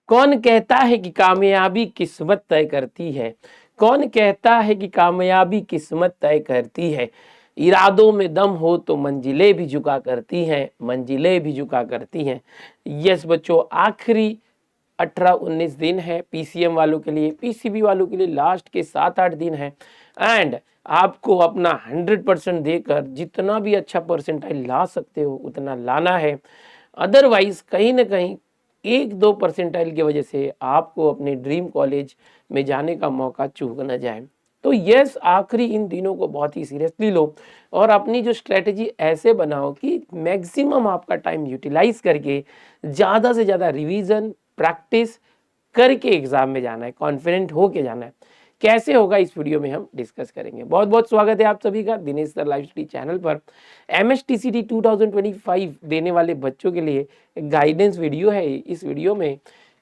कौन कहता है कि कामयाबी किस्मत तय करती है? कौन कहता है कि कामयाबी किस्मत तय करती है? इरादों में दम हो तो मंजिलें भी झुका करती हैं, मंजिलें भी झुका करती हैं। यस बच्चों, आखिरी 18-19 दिन है पीसीएम वालों के लिए, पीसीबी वालों के लिए लास्ट के 7-8 दिन है। एंड आपको अपना 100% देकर जितना भी अच्छा परसेंटाइल ला सकते हो उतना लाना है। अदरवाइज कहीं ना कहीं 1-2 परसेंटाइल की वजह से आपको अपने ड्रीम कॉलेज में जाने का मौका चूक न जाए। तो यस, आखिरी इन दिनों को बहुत ही सीरियसली लो और अपनी जो स्ट्रेटजी ऐसे बनाओ कि मैक्सिमम आपका टाइम यूटिलाइज करके ज़्यादा से ज़्यादा रिवीजन प्रैक्टिस करके एग्जाम में जाना है, कॉन्फिडेंट होके जाना है। कैसे होगा इस वीडियो में हम डिस्कस करेंगे। बहुत बहुत स्वागत है आप सभी का Dinesh sir live study channel पर। MSTCT 2025 देने वाले बच्चों के लिए गाइडेंस वीडियो है। इस वीडियो में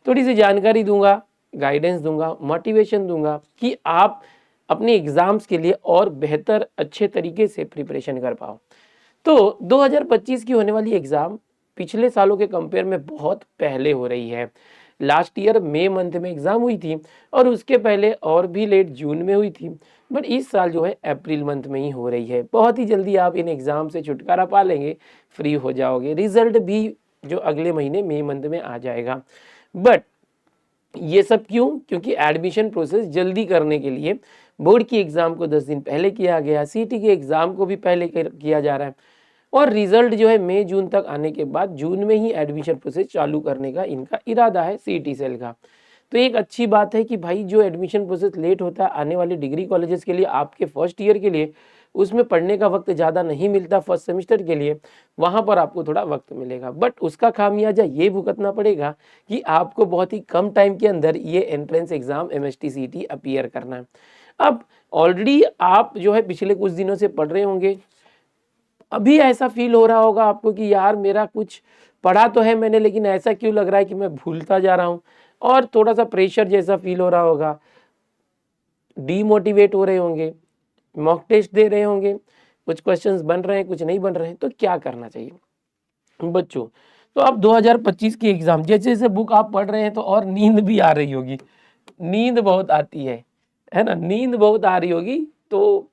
थोड़ी सी जानकारी दूंगा, गाइडेंस दूंगा, मोटिवेशन दूंगा कि आप अपने एग्जाम्स के लिए और बेहतर अच्छे तरीके से प्रिपरेशन कर पाओ। तो 2025 की होने वाली एग्जाम पिछले सालों के कंपेयर में बहुत पहले हो रही है। लास्ट ईयर मई मंथ में एग्जाम हुई थी और उसके पहले और भी लेट जून में हुई थी, बट इस साल जो है अप्रैल मंथ में ही हो रही है। बहुत ही जल्दी आप इन एग्जाम से छुटकारा पा लेंगे, फ्री हो जाओगे। रिजल्ट भी जो अगले महीने मई मंथ में आ जाएगा। बट ये सब क्यों? क्योंकि एडमिशन प्रोसेस जल्दी करने के लिए बोर्ड की एग्जाम को 10 दिन पहले किया गया, सीटी के एग्जाम को भी पहले किया जा रहा है और रिजल्ट जो है मई जून तक आने के बाद जून में ही एडमिशन प्रोसेस चालू करने का इनका इरादा है सीटी सेल का। तो एक अच्छी बात है कि भाई जो एडमिशन प्रोसेस लेट होता है आने वाले डिग्री कॉलेजेस के लिए, आपके फर्स्ट ईयर के लिए, उसमें पढ़ने का वक्त ज़्यादा नहीं मिलता फर्स्ट सेमेस्टर के लिए, वहाँ पर आपको थोड़ा वक्त मिलेगा। बट उसका खामियाजा ये भुगतना पड़ेगा कि आपको बहुत ही कम टाइम के अंदर ये एंट्रेंस एग्जाम MSTCT अपीयर करना है। अब ऑलरेडी आप जो है पिछले कुछ दिनों से पढ़ रहे होंगे, अभी ऐसा फील हो रहा होगा आपको कि यार मेरा कुछ पढ़ा तो है मैंने, लेकिन ऐसा क्यों लग रहा है कि मैं भूलता जा रहा हूँ, और थोड़ा सा प्रेशर जैसा फील हो रहा होगा, डीमोटिवेट हो रहे होंगे, मॉक टेस्ट दे रहे होंगे, कुछ क्वेश्चंस बन रहे हैं कुछ नहीं बन रहे हैं। तो क्या करना चाहिए बच्चों? तो अब 2025 की एग्जाम जैसे जैसे बुक आप पढ़ रहे हैं तो और नींद भी आ रही होगी, नींद बहुत आती है ना, नींद बहुत आ रही होगी। तो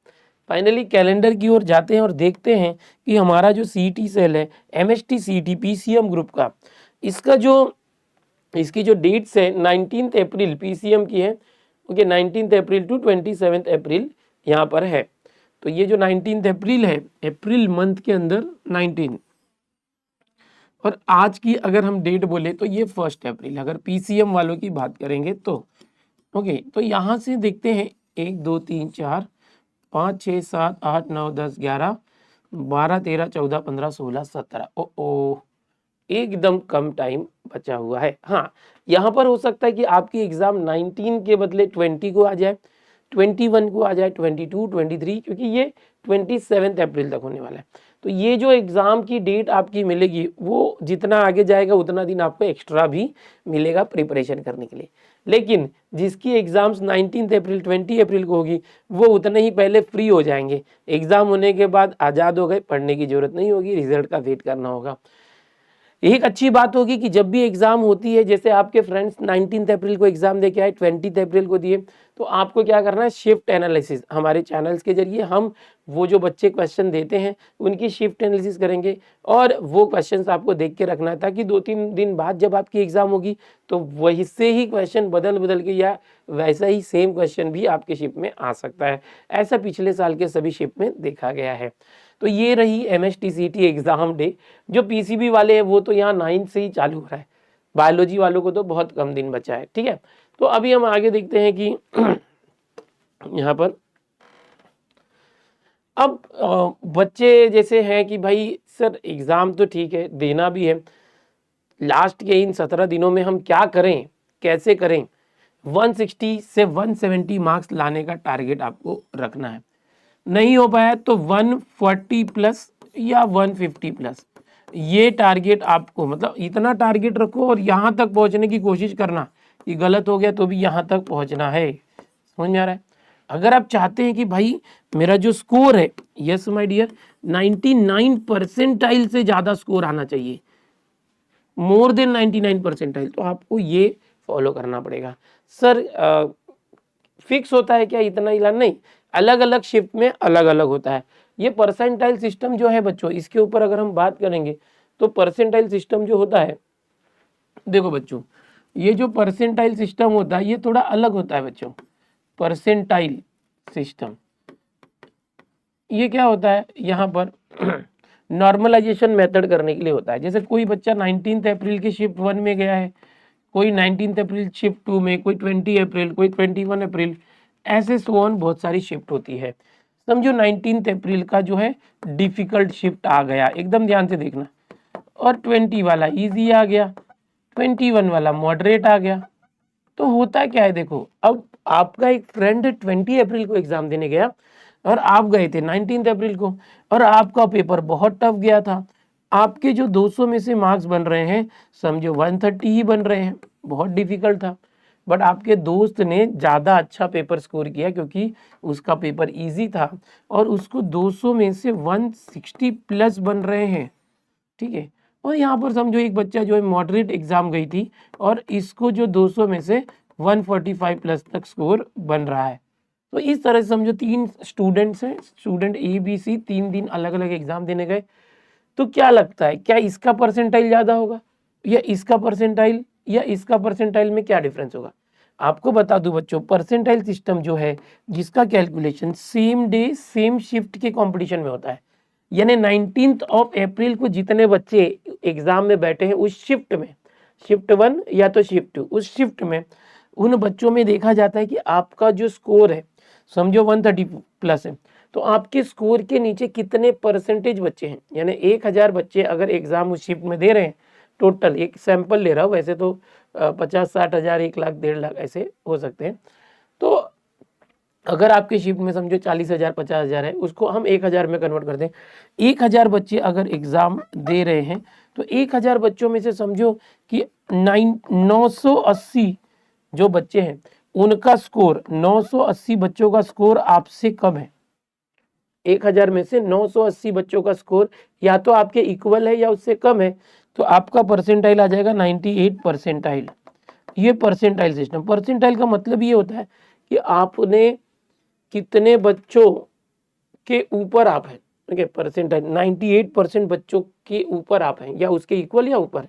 फाइनली कैलेंडर की ओर जाते हैं और देखते हैं कि हमारा जो सीटी सेल है MSTCT PCM ग्रुप का, इसकी जो डेट्स है 19 अप्रैल PCM की है, ओके, 19 अप्रैल टू 27 अप्रैल यहाँ पर है। तो ये जो 19 अप्रैल है, अप्रैल मंथ के अंदर 19, और आज की अगर हम डेट बोले तो ये 1 अप्रैल, अगर PCM वालों की बात करेंगे तो ओके। तो यहाँ से देखते हैं 1 2 3 4 5 6 7 8 9 10 11 12 13 14 15 16 17, ओ एकदम कम टाइम बचा हुआ है। हाँ, यहाँ पर हो सकता है कि आपकी एग्जाम 19 के बदले 20 को आ जाए, 21 को आ जाए, 22 23, क्योंकि ये 27 अप्रैल तक होने वाला है। तो ये जो एग्ज़ाम की डेट आपकी मिलेगी वो जितना आगे जाएगा उतना दिन आपको एक्स्ट्रा भी मिलेगा प्रिपरेशन करने के लिए। लेकिन जिसकी एग्ज़ाम्स 19 अप्रैल 20 अप्रैल को होगी वो उतने ही पहले फ्री हो जाएंगे। एग्ज़ाम होने के बाद आज़ाद हो गए, पढ़ने की ज़रूरत नहीं होगी, रिजल्ट का वेट करना होगा। एक अच्छी बात होगी कि जब भी एग्जाम होती है, जैसे आपके फ्रेंड्स 19 अप्रैल को एग्जाम देके आए, 20 अप्रैल को दिए, तो आपको क्या करना है, शिफ्ट एनालिसिस हमारे चैनल्स के जरिए हम वो जो बच्चे क्वेश्चन देते हैं उनकी शिफ्ट एनालिसिस करेंगे और वो क्वेश्चंस आपको देख के रखना है, ताकि 2-3 दिन बाद जब आपकी एग्जाम होगी तो वही से ही क्वेश्चन बदल बदल के या वैसा ही सेम क्वेश्चन भी आपके शिफ्ट में आ सकता है। ऐसा पिछले साल के सभी शिफ्ट में देखा गया है। तो ये रही MSTCT एग्जाम डे। जो PCB वाले हैं वो तो यहाँ 9 से ही चालू हो रहा है, बायोलॉजी वालों को तो बहुत कम दिन बचा है, ठीक है। तो अभी हम आगे देखते हैं कि यहाँ पर अब बच्चे जैसे हैं कि भाई सर एग्जाम तो ठीक है देना भी है, लास्ट के इन 17 दिनों में हम क्या करें, कैसे करें। 160 से 170 मार्क्स लाने का टारगेट आपको रखना है। नहीं हो पाया तो 140 प्लस या 150 प्लस, ये टारगेट आपको, मतलब इतना टारगेट रखो और यहाँ तक पहुँचने की कोशिश करना कि गलत हो गया तो भी यहाँ तक पहुँचना है। समझ में आ रहा है? अगर आप चाहते हैं कि भाई मेरा जो स्कोर है, यस माय डियर, 99 परसेंटाइल से ज़्यादा स्कोर आना चाहिए, मोर देन 99 परसेंटाइल, तो आपको ये फॉलो करना पड़ेगा। सर फिक्स होता है क्या इतना ही लाना? नहीं, अलग अलग शिफ्ट में अलग अलग होता है। ये परसेंटाइल सिस्टम जो है बच्चों, इसके ऊपर अगर हम बात करेंगे तो परसेंटाइल सिस्टम जो होता है, देखो बच्चों, ये जो परसेंटाइल सिस्टम होता है ये थोड़ा अलग होता है बच्चों। परसेंटाइल सिस्टम ये क्या होता है, यहाँ पर नॉर्मलाइजेशन मेथड करने के लिए होता है। जैसे कोई बच्चा 19 अप्रैल की शिफ्ट 1 में गया है, कोई 19 अप्रैल शिफ्ट 2 में, कोई 20 अप्रैल, कोई 21 अप्रैल, ऐसे सोन बहुत सारी शिफ्ट होती है। समझो 19 अप्रैल का जो है डिफिकल्ट शिफ्ट आ गया, एकदम ध्यान से देखना, और 20 वाला इजी आ गया, 21 वाला मॉडरेट आ गया। तो होता क्या है, देखो अब आपका एक फ्रेंड 20 अप्रैल को एग्जाम देने गया और आप गए थे 19 अप्रैल को, और आपका पेपर बहुत टफ गया था। आपके जो 200 में से मार्क्स बन रहे हैं, समझो 130 ही बन रहे हैं, बहुत डिफिकल्ट था। बट आपके दोस्त ने ज़्यादा अच्छा पेपर स्कोर किया क्योंकि उसका पेपर इजी था और उसको 200 में से 160 प्लस बन रहे हैं, ठीक है। और यहाँ पर समझो एक बच्चा जो है मॉडरेट एग्जाम गई थी और इसको जो 200 में से 145 प्लस तक स्कोर बन रहा है। तो इस तरह से समझो 3 स्टूडेंट्स हैं, स्टूडेंट ए बी सी, 3 दिन अलग अलग एग्जाम देने गए। तो क्या लगता है, क्या इसका परसेंटाइल ज़्यादा होगा या इसका परसेंटाइल, या इसका परसेंटाइल में क्या डिफरेंस होगा? आपको बता दूं बच्चों, परसेंटाइल सिस्टम जो है जिसका calculation same day same shift के कंपटीशन में होता है, यानी 19 अप्रैल को जितने बच्चे एग्जाम में बैठे हैं उस शिफ्ट में, शिफ्ट 1 या तो शिफ्ट 2, उस शिफ्ट में उन बच्चों में देखा जाता है कि आपका जो स्कोर है, समझो 130 प्लस है, तो आपके स्कोर के नीचे कितने परसेंटेज बच्चे हैं। यानी 1000 बच्चे अगर एग्जाम उस शिफ्ट में दे रहे हैं, टोटल एक सैंपल ले रहा हूँ, वैसे तो 50-60 हज़ार, 1 लाख, 1.5 लाख ऐसे हो सकते हैं। तो अगर आपके शिफ्ट में समझो 40,000 50,000 है, उसको हम 1000 में कन्वर्ट करते हैं। 1000 बच्चे अगर एग्जाम दे रहे हैं तो 1000 बच्चों में से समझो कि 980 जो बच्चे हैं उनका स्कोर, 980 बच्चों का स्कोर आपसे कम है। 1000 में से 980 बच्चों का स्कोर या तो आपके इक्वल है या उससे कम है, तो आपका परसेंटाइल आ जाएगा 98 परसेंटाइल। ये परसेंटाइल सिस्टम, परसेंटाइल का मतलब ये होता है कि आपने कितने बच्चों के ऊपर आप हैं, ठीक है। परसेंटाइल 98% बच्चों के ऊपर आप हैं या उसके इक्वल या ऊपर,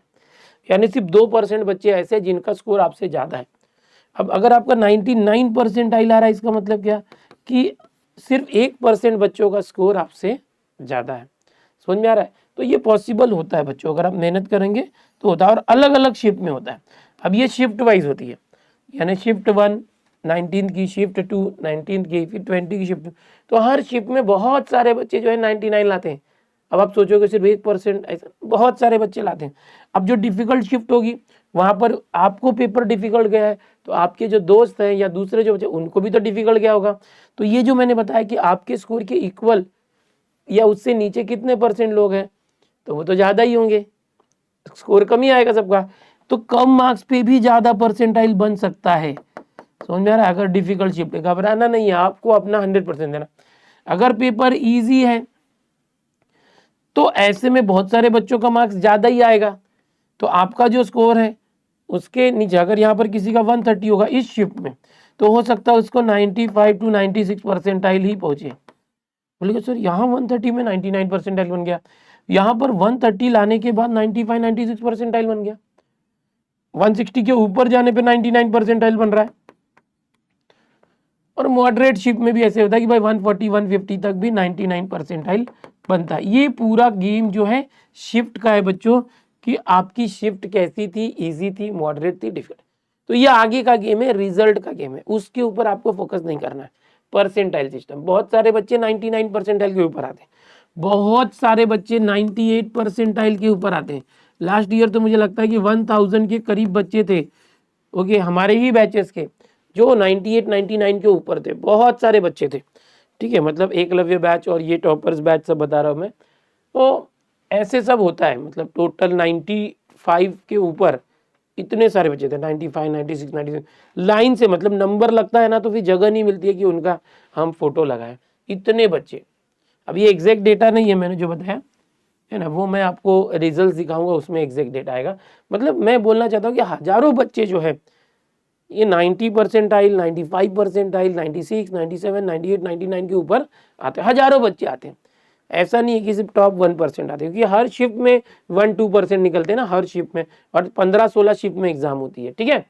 यानी सिर्फ 2% बच्चे ऐसे जिनका स्कोर आपसे ज़्यादा है। अब अगर आपका 99 परसेंटाइल आ रहा है, इसका मतलब क्या कि सिर्फ 1% बच्चों का स्कोर आपसे ज़्यादा है। समझ में आ रहा है? तो ये पॉसिबल होता है बच्चों, अगर आप मेहनत करेंगे तो होता है, और अलग अलग शिफ्ट में होता है। अब ये शिफ्ट वाइज होती है, यानी शिफ्ट 1 19 की, शिफ्ट 2 19 की, फिर 20 की शिफ्ट। तो हर शिफ्ट में बहुत सारे बच्चे जो है 99 लाते हैं। अब आप सोचोगे सिर्फ 1%, ऐसा बहुत सारे बच्चे लाते हैं। अब जो डिफिकल्ट शिफ्ट होगी वहाँ पर आपको पेपर डिफिकल्ट गया है, तो आपके जो दोस्त हैं या दूसरे जो बच्चे उनको भी तो डिफिकल्ट गया होगा। तो ये जो मैंने बताया कि आपके स्कोर के इक्वल या उससे नीचे कितने परसेंट लोग हैं, तो वो तो ज़्यादा ही होंगे, स्कोर कम ही आएगा सबका। तो कम मार्क्स पे भी ज़्यादा परसेंटाइल बन सकता है। समझ में आ रहा है? अगर डिफिकल्ट शिफ्ट, घबराना नहीं है, आपको अपना 100% देना। अगर पेपर इजी है तो ऐसे में बहुत सारे बच्चों का मार्क्स ज़्यादा ही आएगा, तो आपका जो स्कोर है उसके नीचे, अगर यहाँ पर किसी का 130 होगा इस शिफ्ट में, तो हो सकता है उसको 95 to 96 परसेंटाइल ही पहुंचे। बोलिए सर यहाँ 130 में 99 परसेंटाइल बन गया, यहाँ पर 130 लाने के बाद 95 96 परसेंटाइल बन गया, 160 के ऊपर जाने पे 99 परसेंटाइल बन रहा है। और मॉडरेट शिफ्ट में भी ऐसे होता है कि भाई 140 150 तक भी 99 परसेंटाइल बनता है। ये पूरा गेम जो है शिफ्ट का है बच्चों, कि आपकी शिफ्ट कैसी थी, इजी थी, मॉडरेट थी, डिफिकल्ट। तो ये आगे का गेम है, रिजल्ट का गेम है, उसके ऊपर आपको फोकस नहीं करना है। परसेंटाइल सिस्टम, बहुत सारे बच्चे 99 परसेंटाइल के ऊपर आते हैं, बहुत सारे बच्चे 98 परसेंटाइल के ऊपर आते हैं। लास्ट ईयर तो मुझे लगता है कि 1000 के करीब बच्चे थे, ओके, हमारे ही बैचेस के, जो 98 99 के ऊपर थे, बहुत सारे बच्चे थे, ठीक है। मतलब एकलव्य बैच और ये टॉपर्स बैच सब बता रहा हूँ मैं। तो ऐसे सब होता है, मतलब टोटल 95 के ऊपर इतने सारे बच्चे थे, 95 96 97 लाइन से, मतलब नंबर लगता है ना तो फिर जगह नहीं मिलती है कि उनका हम फोटो लगाएं, इतने बच्चे। अब ये एग्जैक्ट डेटा नहीं है मैंने जो बताया है ना, वो मैं आपको रिजल्ट दिखाऊंगा, उसमें एग्जैक्ट डेटा आएगा। मतलब मैं बोलना चाहता हूँ कि हजारों बच्चे जो है ये 90 परसेंटाइल, 95 परसेंटाइल, 96, 97, 98, 99 के ऊपर आते हैं, हजारों बच्चे आते हैं। ऐसा नहीं है कि सिर्फ टॉप 1% आते हैं, क्योंकि हर शिफ्ट में 1-2% निकलते हैं ना, हर शिफ्ट में, और 15-16 शिफ्ट में एग्जाम होती है, ठीक है।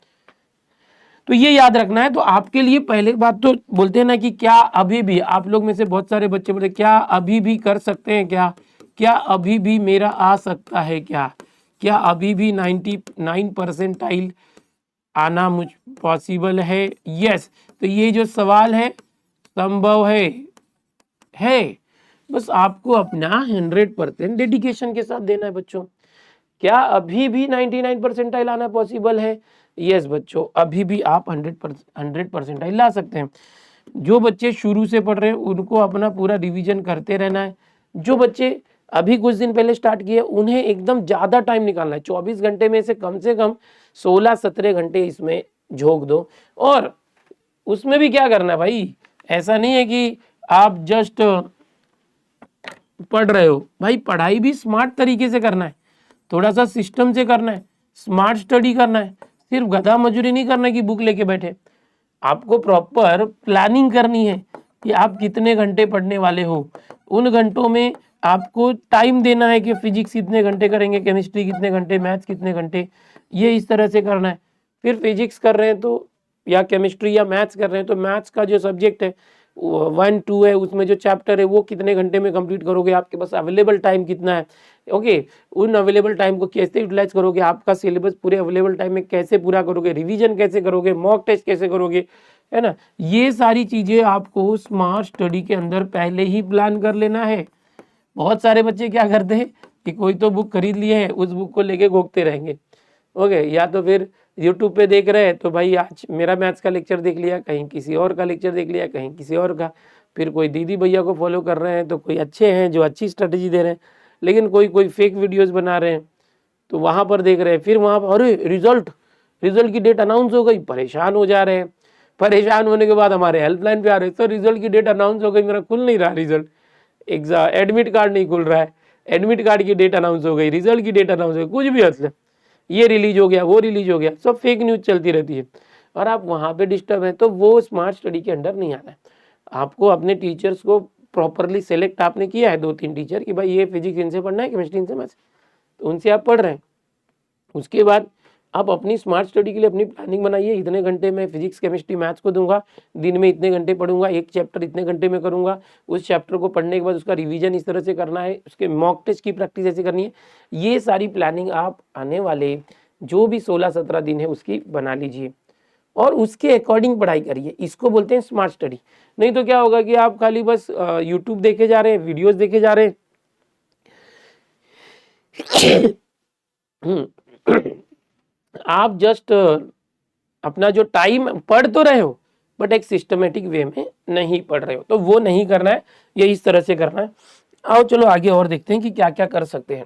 तो ये याद रखना है। तो आपके लिए पहले बात तो बोलते हैं ना कि क्या अभी भी, आप लोग में से बहुत सारे बच्चे बोलते क्या अभी भी कर सकते हैं, क्या अभी भी मेरा आ सकता है, क्या अभी भी 99 परसेंटाइल आना मुझ पॉसिबल है? यस। तो ये जो सवाल है संभव है। बस आपको अपना 100% डेडिकेशन के साथ देना है बच्चों। क्या अभी भी 99 परसेंटाइल आना पॉसिबल है? यस बच्चों, अभी भी आप 100 परसेंटाइल ला सकते हैं। जो बच्चे शुरू से पढ़ रहे हैं उनको अपना पूरा रिवीजन करते रहना है। जो बच्चे अभी कुछ दिन पहले स्टार्ट किए उन्हें एकदम ज़्यादा टाइम निकालना है। 24 घंटे में से कम 16-17 घंटे इसमें झोंक दो। और उसमें भी क्या करना है भाई, ऐसा नहीं है कि आप जस्ट पढ़ रहे हो भाई, पढ़ाई भी स्मार्ट तरीके से करना है, थोड़ा सा सिस्टम से करना है, स्मार्ट स्टडी करना है। सिर्फ गधा मजूरी नहीं करना कि बुक लेके बैठे, आपको प्रॉपर प्लानिंग करनी है कि आप कितने घंटे पढ़ने वाले हो। उन घंटों में आपको टाइम देना है कि फिजिक्स कितने घंटे करेंगे, केमिस्ट्री कितने घंटे, मैथ्स कितने घंटे, ये इस तरह से करना है। फिर फिजिक्स कर रहे हैं तो, या केमिस्ट्री या मैथ्स कर रहे हैं तो मैथ्स का जो सब्जेक्ट है 1-2 है, उसमें जो चैप्टर है वो कितने घंटे में कंप्लीट करोगे, आपके पास अवेलेबल टाइम कितना है, ओके। उन अवेलेबल टाइम को कैसे यूटिलाइज करोगे, आपका सिलेबस पूरे अवेलेबल टाइम में कैसे पूरा करोगे, रिवीजन कैसे करोगे, मॉक टेस्ट कैसे करोगे, है ना। ये सारी चीजें आपको स्मार्ट स्टडी के अंदर पहले ही प्लान कर लेना है। बहुत सारे बच्चे क्या करते हैं कि कोई तो बुक खरीद लिए है, उस बुक को लेके घोंकते रहेंगे, ओके। या तो फिर यूट्यूब पे देख रहे हैं तो भाई आज मेरा मैथ्स का लेक्चर देख लिया, कहीं किसी और का लेक्चर देख लिया, कहीं किसी और का, फिर कोई दीदी भैया को फॉलो कर रहे हैं तो कोई अच्छे हैं जो अच्छी स्ट्रेटजी दे रहे हैं, लेकिन कोई फेक वीडियोस बना रहे हैं तो वहां पर देख रहे हैं। फिर वहां पर अरे रिजल्ट की डेट अनाउंस हो गई, परेशान हो जा रहे हैं। परेशान होने के बाद हमारे हेल्पलाइन पे आ रहे हैं, सर रिजल्ट की डेट अनाउंस हो गई, मेरा खुल नहीं रहा रिजल्ट, एग्जाम एडमिट कार्ड नहीं खुल रहा है, एडमिट कार्ड की डेट अनाउंस हो गई, रिजल्ट की डेट अनाउंस हो गई, कुछ भी मतलब ये रिलीज हो गया, वो रिलीज हो गया, सब फेक न्यूज चलती रहती है और आप वहां पे डिस्टर्ब है। तो वो स्मार्ट स्टडी के अंडर नहीं आना है। आपको अपने टीचर्स को प्रॉपरली सेलेक्ट आपने किया है 2-3 टीचर कि भाई ये फिजिक्स इनसे पढ़ना है, केमिस्ट्री इनसे, मैथ्स, तो उनसे आप पढ़ रहे हैं। उसके बाद आप अपनी स्मार्ट स्टडी के लिए अपनी प्लानिंग बनाइए, इतने घंटे मैं फिजिक्स केमिस्ट्री मैथ्स को दूंगा, दिन में इतने घंटे पढ़ूंगा, एक चैप्टर इतने घंटे में करूंगा, उस चैप्टर को पढ़ने के बाद उसका रिवीजन इस तरह से करना है, उसके मॉक टेस्ट की प्रैक्टिस ऐसे करनी है। ये सारी प्लानिंग आप आने वाले जो भी 16-17 दिन है उसकी बना लीजिए और उसके अकॉर्डिंग पढ़ाई करिए। इसको बोलते हैं स्मार्ट स्टडी। नहीं तो क्या होगा कि आप खाली बस यूट्यूब देखे जा रहे हैं, वीडियोस देखे जा रहे हैं आप जस्ट अपना जो टाइम पढ़ तो रहे हो बट एक सिस्टमेटिक वे में नहीं पढ़ रहे हो, तो वो नहीं करना है, ये इस तरह से करना है। आओ चलो आगे और देखते हैं कि क्या क्या कर सकते हैं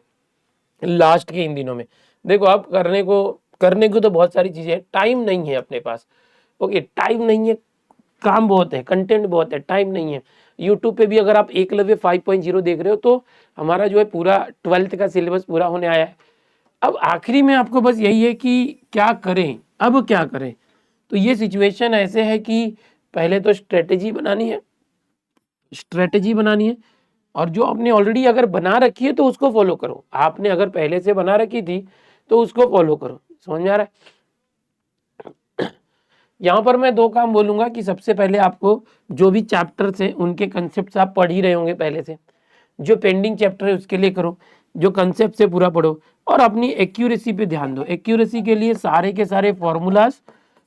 लास्ट के इन दिनों में। देखो आप करने को तो बहुत सारी चीजें हैं, टाइम नहीं है अपने पास, ओके। टाइम नहीं है, काम बहुत है, कंटेंट बहुत है, टाइम नहीं है। यूट्यूब पे भी अगर आप एकलव्य 5.0 देख रहे हो तो हमारा जो है पूरा 12th का सिलेबस पूरा होने आया है। अब आखिरी में आपको बस यही है कि क्या करें, अब क्या करें। तो ये सिचुएशन ऐसे है कि पहले तो स्ट्रेटेजी बनानी है और जो आपने ऑलरेडी अगर बना रखी है तो उसको फॉलो करो। आपने अगर पहले से बना रखी थी तो उसको फॉलो करो। समझ में आ रहा है? यहाँ पर मैं 2 काम बोलूंगा कि सबसे पहले आपको जो भी चैप्टर्स हैं उनके कंसेप्ट आप पढ़ ही रहे होंगे पहले से, जो पेंडिंग चैप्टर है उसके लिए करो, जो कंसेप्ट से पूरा पढ़ो और अपनी एक्यूरेसी पे ध्यान दो। एक्यूरेसी के लिए सारे के सारे फॉर्मूलाज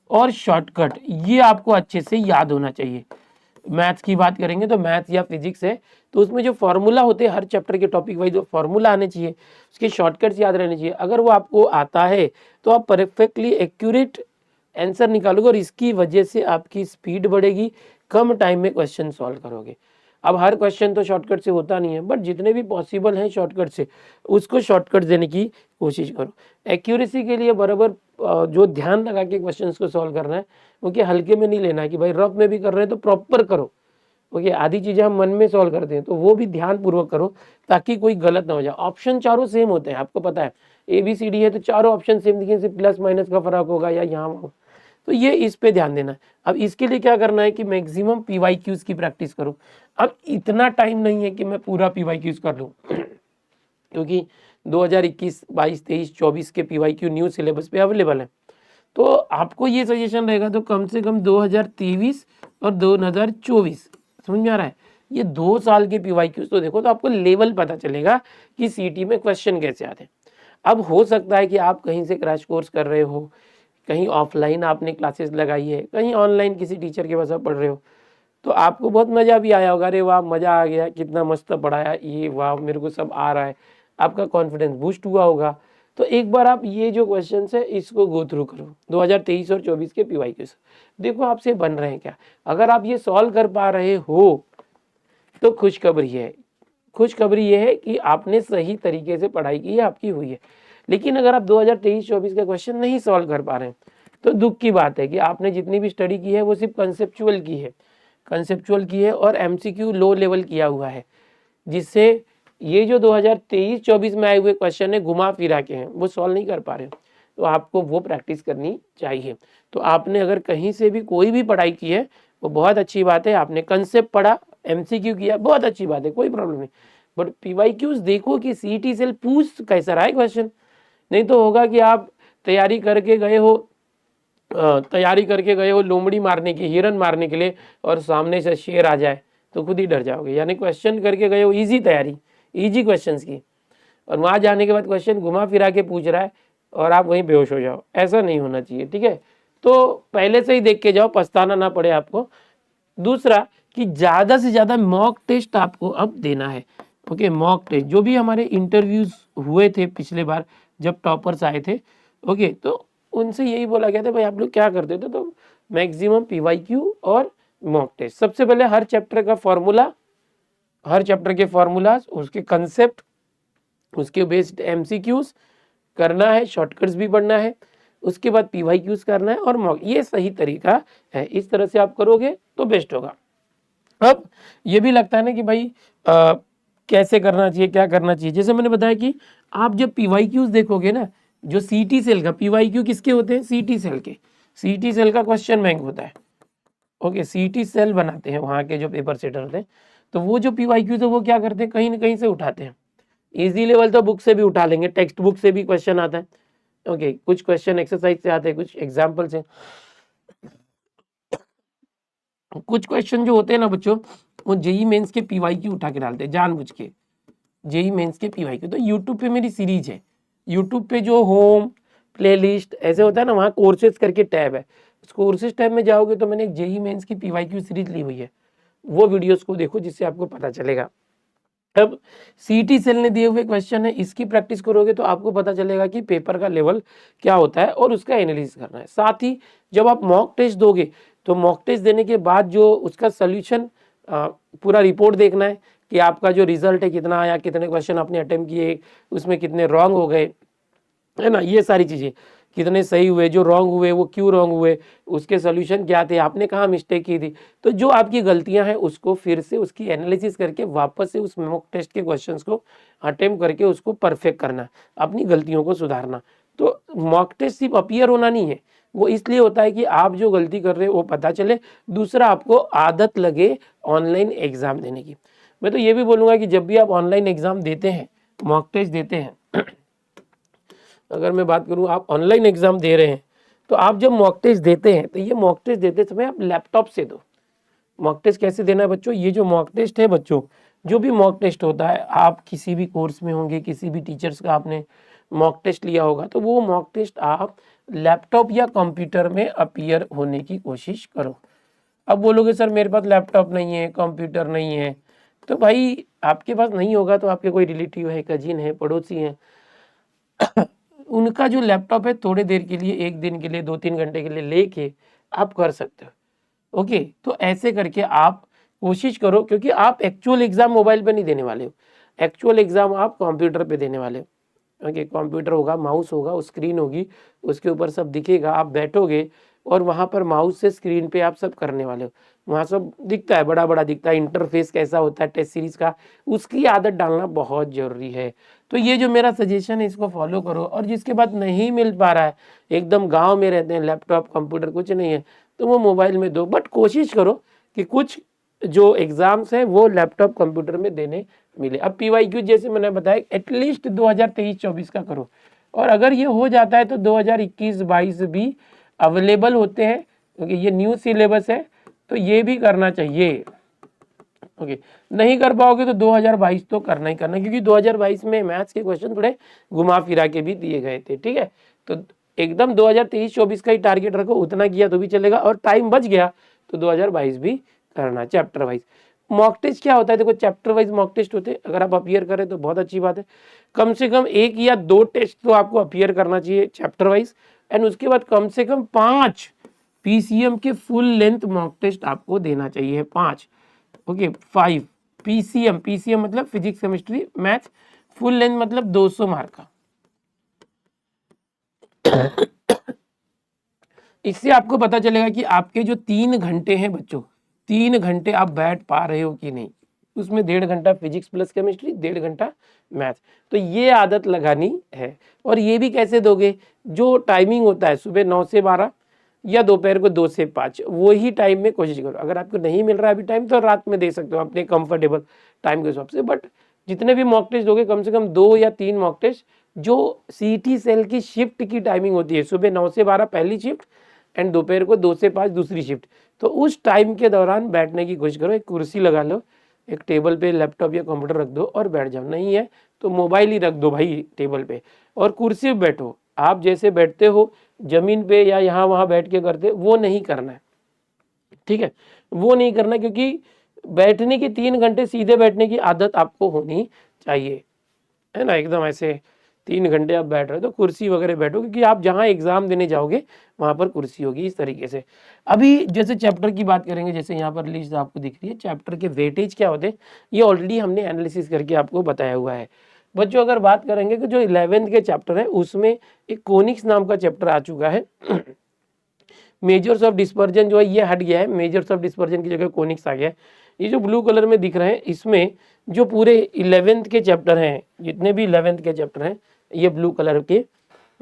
और शॉर्टकट ये आपको अच्छे से याद होना चाहिए। मैथ्स की बात करेंगे तो मैथ्स या फिजिक्स है तो उसमें जो फॉर्मूला होते हैं हर चैप्टर के टॉपिक वाइज जो फॉर्मूला आने चाहिए, उसके शॉर्टकट्स याद रहने चाहिए। अगर वो आपको आता है तो आप परफेक्टली एक्यूरेट आंसर निकालोगे और इसकी वजह से आपकी स्पीड बढ़ेगी, कम टाइम में क्वेश्चन सॉल्व करोगे। अब हर क्वेश्चन तो शॉर्टकट से होता नहीं है बट जितने भी पॉसिबल हैं शॉर्टकट से उसको शॉर्टकट देने की कोशिश करो। एक्यूरेसी के लिए बराबर जो ध्यान लगा के क्वेश्चंस को सॉल्व करना है, क्योंकि हल्के में नहीं लेना है कि भाई रफ में भी कर रहे हैं तो प्रॉपर करो, ओके। आधी चीजें हम मन में सॉल्व करते हैं तो वो भी ध्यान पूर्वक करो ताकि कोई गलत ना हो जाए। ऑप्शन चारों सेम होते हैं, आपको पता है ABCD है तो चारों ऑप्शन सेम दिखेंगे, सिर्फ प्लस माइनस का फर्क होगा या यहाँ तो ये इस पे ध्यान देना है। अब इसके लिए क्या करना है कि मैक्सिमम PYQs की प्रैक्टिस करो। अब इतना टाइम नहीं है कि मैं पूरा PYQs कर लूँ क्योंकि 2021, 22, 23, 24 के PYQ न्यू सिलेबस पे अवेलेबल है। तो आपको ये सजेशन रहेगा तो कम से कम 2023 और 2024, समझ में आ रहा है, ये 2 साल के PYQs तो देखो, तो आपको लेवल पता चलेगा कि सीटी में क्वेश्चन कैसे आते हैं। अब हो सकता है कि आप कहीं से क्रैश कोर्स कर रहे हो, कहीं ऑफलाइन आपने क्लासेस लगाई है, कहीं ऑनलाइन किसी टीचर के पास आप पढ़ रहे हो, तो आपको बहुत मज़ा भी आया होगा, अरे वाह मज़ा आ गया, कितना मस्त पढ़ाया, ये वाह मेरे को सब आ रहा है, आपका कॉन्फिडेंस बूस्ट हुआ होगा। तो एक बार आप ये जो क्वेश्चन है इसको गो थ्रू करो 2023 और 24 के PYQ से, देखो आपसे बन रहे हैं क्या। अगर आप ये सॉल्व कर पा रहे हो तो खुशखबरी है, खुशखबरी ये है कि आपने सही तरीके से पढ़ाई की है, आपकी हुई है। लेकिन अगर आप 2023-24 का क्वेश्चन नहीं सॉल्व कर पा रहे हैं तो दुख की बात है कि आपने जितनी भी स्टडी की है वो सिर्फ कंसेप्चुअल की है, कंसेप्चुअल की है और MCQ लो लेवल किया हुआ है, जिससे ये जो 2023-24 में आए हुए क्वेश्चन है घुमा फिरा के हैं, वो सॉल्व नहीं कर पा रहे। तो आपको वो प्रैक्टिस करनी चाहिए। तो आपने अगर कहीं से भी कोई भी पढ़ाई की है वो बहुत अच्छी बात है, आपने कंसेप्ट पढ़ा, MCQ किया, बहुत अच्छी बात है, कोई प्रॉब्लम नहीं। बट PYQs देखो कि CET सेल पूछ कैसा रहा है क्वेश्चन। नहीं तो होगा कि आप तैयारी करके गए हो लोमड़ी मारने की, हिरन मारने के लिए, और सामने से शेर आ जाए तो खुद ही डर जाओगे। यानी क्वेश्चन करके गए हो इजी तैयारी, इजी क्वेश्चंस की, और वहां जाने के बाद क्वेश्चन घुमा फिरा के पूछ रहा है और आप वहीं बेहोश हो जाओ, ऐसा नहीं होना चाहिए, ठीक है। तो पहले से ही देख के जाओ, पछताना ना पड़े आपको। दूसरा कि ज़्यादा से ज़्यादा मॉक टेस्ट आपको अब देना है। ओके, मॉक टेस्ट जो भी हमारे इंटरव्यूज हुए थे पिछले बार जब टॉपर्स आए थे, ओके, तो उनसे यही बोला गया था भाई आप लोग क्या करते थे, तो मैक्सिमम PYQ और मॉक टेस्ट। सबसे पहले हर चैप्टर का फॉर्मूला, हर चैप्टर के फॉर्मूलाज, उसके कंसेप्ट, उसके बेस्ड MCQs करना है, शॉर्टकट्स भी पढ़ना है, उसके बाद PYQs करना है और मॉक, ये सही तरीका है। इस तरह से आप करोगे तो बेस्ट होगा। अब ये भी लगता है ना कि भाई कैसे करना चाहिए, क्या करना चाहिए। जैसे मैंने बताया कि आप जब PYQs देखोगे ना, जो CT सेल का PYQ किसके होते हैं, CT सेल के, CT सेल का क्वेश्चन बैंक होता है। ओके, CT सेल बनाते हैं वहाँ के जो पेपर सेटर होते हैं, तो वो जो PYQ थे वो क्या करते हैं, कहीं ना कहीं से उठाते हैं। इजी लेवल तो बुक से भी उठा लेंगे, टेक्स्ट बुक से भी क्वेश्चन आता है। ओके, कुछ क्वेश्चन एक्सरसाइज से आते हैं, कुछ एग्जाम्पल से, कुछ क्वेश्चन जो होते हैं ना बच्चों, वो JEE मेंस के PYQ उठा के डालते हैं जानबूझ के, JEE मेंस के PYQ। तो यूट्यूब पे मेरी सीरीज है, यूट्यूब पे जो होम प्लेलिस्ट ऐसे होता है ना, वहाँ कोर्सेज करके टैब है, उस कोर्सेज टैब में जाओगे तो मैंने एक JEE मेंस की PYQ सीरीज ली हुई है, वो वीडियोस को देखो जिससे आपको पता चलेगा। अब CT सेल ने दिए हुए क्वेश्चन है, इसकी प्रैक्टिस करोगे तो आपको पता चलेगा कि पेपर का लेवल क्या होता है और उसका एनालिसिस करना है। साथ ही जब आप मॉक टेस्ट दोगे तो मॉक टेस्ट देने के बाद जो उसका सोल्यूशन पूरा रिपोर्ट देखना है कि आपका जो रिजल्ट है कितना आया, कितने क्वेश्चन आपने अटेम्प्ट किए, उसमें कितने रॉन्ग हो गए, है ना, ये सारी चीज़ें, कितने सही हुए, जो रॉन्ग हुए वो क्यों रॉन्ग हुए, उसके सोल्यूशन क्या थे, आपने कहाँ मिस्टेक की थी। तो जो आपकी गलतियां हैं उसको फिर से उसकी एनालिसिस करके वापस से उस मॉक टेस्ट के क्वेश्चंस को अटेम्प्ट करके उसको परफेक्ट करना, अपनी गलतियों को सुधारना। तो मॉक टेस्ट सिर्फ अपीयर होना नहीं है, वो इसलिए होता है कि आप जो गलती कर रहे हो वो पता चले, दूसरा आपको आदत लगे ऑनलाइन एग्जाम देने की। मैं तो ये भी बोलूँगा कि जब भी आप ऑनलाइन एग्जाम देते हैं, मॉक टेस्ट देते हैं, अगर मैं बात करूं आप ऑनलाइन एग्जाम दे रहे हैं, तो आप जब मॉक टेस्ट देते हैं तो ये मॉक टेस्ट देते समय आप लैपटॉप से दो। मॉक टेस्ट कैसे देना है बच्चों, ये जो मॉक टेस्ट है बच्चों, जो भी मॉक टेस्ट होता है, आप किसी भी कोर्स में होंगे, किसी भी टीचर्स का आपने मॉक टेस्ट लिया होगा, तो वो मॉक टेस्ट आप लैपटॉप या कंप्यूटर में अपीयर होने की कोशिश करो। अब बोलोगे सर मेरे पास लैपटॉप नहीं है, कंप्यूटर नहीं है, तो भाई आपके पास नहीं होगा तो आपके कोई रिलेटिव है, कजिन है, पड़ोसी है, उनका जो लैपटॉप है थोड़ी देर के लिए, एक दिन के लिए, 2-3 घंटे के लिए लेके आप कर सकते हो। ओके, तो ऐसे करके आप कोशिश करो, क्योंकि आप एक्चुअल एग्जाम मोबाइल पे नहीं देने वाले हो, एक्चुअल एग्जाम आप कंप्यूटर पे देने वाले हो। ओके, कंप्यूटर होगा, माउस होगा, स्क्रीन होगी, उसके ऊपर सब दिखेगा, आप बैठोगे और वहाँ पर माउस से स्क्रीन पे आप सब करने वाले हो, वहाँ सब दिखता है, बड़ा बड़ा दिखता है, इंटरफेस कैसा होता है टेस्ट सीरीज का, उसकी आदत डालना बहुत जरूरी है। तो ये जो मेरा सजेशन है इसको फॉलो करो। और जिसके बाद नहीं मिल पा रहा है, एकदम गांव में रहते हैं, लैपटॉप कंप्यूटर कुछ नहीं है, तो वो मोबाइल में दो, बट कोशिश करो कि कुछ जो एग्जाम्स हैं वो लैपटॉप कंप्यूटर में देने मिले। अब PYQ जैसे मैंने बताया एटलीस्ट 2023-24 का करो, और अगर ये हो जाता है तो 2021-22 भी अवेलेबल होते हैं, क्योंकि ये न्यू सिलेबस है, तो ये भी करना चाहिए। ओके, नहीं कर पाओगे तो 2022 तो करना ही करना, क्योंकि 2022 में मैथ्स के क्वेश्चन थोड़े घुमा फिरा के भी दिए गए थे। ठीक है, तो एकदम 2023-24 का ही टारगेट रखो, उतना किया तो भी चलेगा, और टाइम बच गया तो 2022 भी करना चैप्टर वाइज। मॉक टेस्ट क्या होता है, देखो चैप्टर वाइज मॉक टेस्ट होते हैं, अगर आप अपीयर करें तो बहुत अच्छी बात है। कम से कम 1 या 2 टेस्ट तो आपको अपीयर करना चाहिए चैप्टर वाइज, एंड उसके बाद कम से कम 5 PCM के फुल लेंथ मॉक टेस्ट आपको देना चाहिए, 5। ओके, 5 PCM मतलब physics chemistry maths, full length मतलब 200 मार्क का। इससे आपको पता चलेगा कि आपके जो 3 घंटे हैं बच्चों, 3 घंटे आप बैठ पा रहे हो कि नहीं। उसमें 1.5 घंटा फिजिक्स प्लस केमिस्ट्री, 1.5 घंटा मैथ्स, तो ये आदत लगानी है। और ये भी कैसे दोगे, जो टाइमिंग होता है सुबह 9 से 12 या दोपहर को 2 से 5, वही टाइम में कोशिश करो। अगर आपको नहीं मिल रहा है अभी टाइम तो रात में दे सकते हो अपने कंफर्टेबल टाइम के हिसाब से, बट जितने भी मॉक टेस्ट दोगे कम से कम 2 या 3 मॉक टेस्ट जो CT सेल की शिफ्ट की टाइमिंग होती है, सुबह 9 से 12 पहली शिफ्ट एंड दोपहर को 2 से 5 दूसरी शिफ्ट, तो उस टाइम के दौरान बैठने की कोशिश करो। एक कुर्सी लगा लो, एक टेबल पे लैपटॉप या कंप्यूटर रख दो और बैठ जाओ। नहीं है तो मोबाइल ही रख दो भाई टेबल पे, और कुर्सी पे बैठो। आप जैसे बैठते हो जमीन पे या यहाँ वहाँ बैठ के करते, वो नहीं करना है। ठीक है, वो नहीं करना, क्योंकि बैठने की 3 घंटे सीधे बैठने की आदत आपको होनी चाहिए, है ना। एकदम ऐसे 3 घंटे आप बैठ रहे हो तो कुर्सी वगैरह बैठो, क्योंकि आप जहाँ एग्जाम देने जाओगे वहां पर कुर्सी होगी, इस तरीके से। अभी जैसे चैप्टर की बात करेंगे, जैसे यहाँ पर लिस्ट आपको दिख रही है, चैप्टर के वेटेज क्या होते हैं ये ऑलरेडी हमने एनालिसिस करके आपको बताया हुआ है। बच्चों अगर बात करेंगे कि जो 11th के चैप्टर है उसमें एक कोनिक्स नाम का चैप्टर आ चुका है। मेजर्स ऑफ डिस्पर्जन जो है ये हट गया है, मेजर्स ऑफ डिस्पर्जन की जगह कोनिक्स आ गया है। ये जो ब्लू कलर में दिख रहे हैं इसमें जो पूरे 11th के चैप्टर हैं, जितने भी 11th के चैप्टर हैं ये ब्लू कलर के,